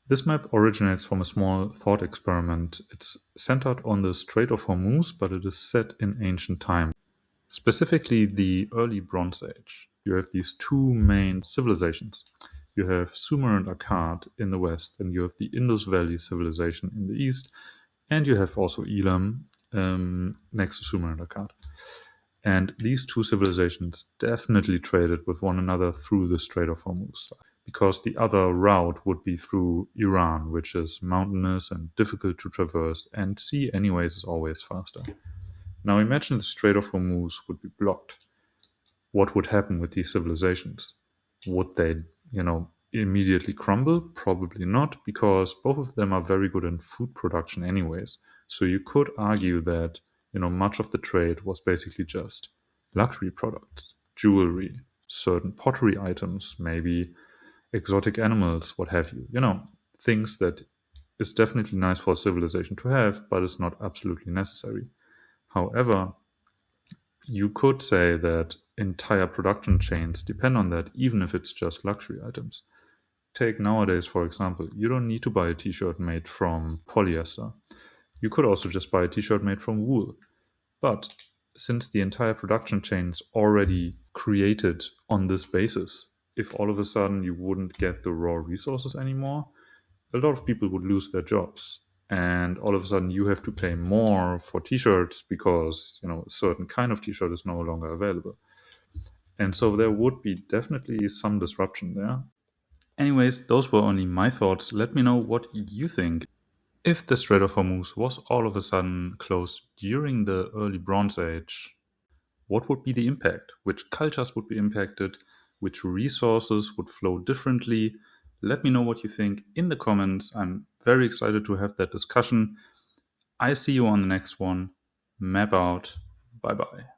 This map originates from a small thought experiment. It's centered on the Strait of Hormuz, but it is set in ancient times, specifically the early Bronze Age. You have these two main civilizations. You have Sumer and Akkad in the west, and you have the Indus Valley civilization in the east, and you have also Elam next to Sumer and Akkad. And these two civilizations definitely traded with one another through the Strait of Hormuz, because the other route would be through Iran, which is mountainous and difficult to traverse, and sea, anyways, is always faster. Now imagine the Strait of Hormuz would be blocked. What would happen with these civilizations? Would they, immediately crumble? Probably not, because both of them are very good in food production, anyways. So you could argue that, much of the trade was basically just luxury products, jewelry, certain pottery items, maybe exotic animals, what have you. Things that is definitely nice for a civilization to have, but it's not absolutely necessary. However, you could say that entire production chains depend on that, even if it's just luxury items. Take nowadays, for example, you don't need to buy a t shirt made from polyester. You could also just buy a t shirt made from wool. But since the entire production chain is already created on this basis, if all of a sudden you wouldn't get the raw resources anymore, a lot of people would lose their jobs. And all of a sudden you have to pay more for t-shirts because, a certain kind of t-shirt is no longer available. And so there would be definitely some disruption there. Anyways, those were only my thoughts. Let me know what you think. If the Strait of Hormuz was all of a sudden closed during the early Bronze Age, what would be the impact? Which cultures would be impacted? Which resources would flow differently? Let me know what you think in the comments. I'm very excited to have that discussion. I see you on the next one. Map out. Bye bye.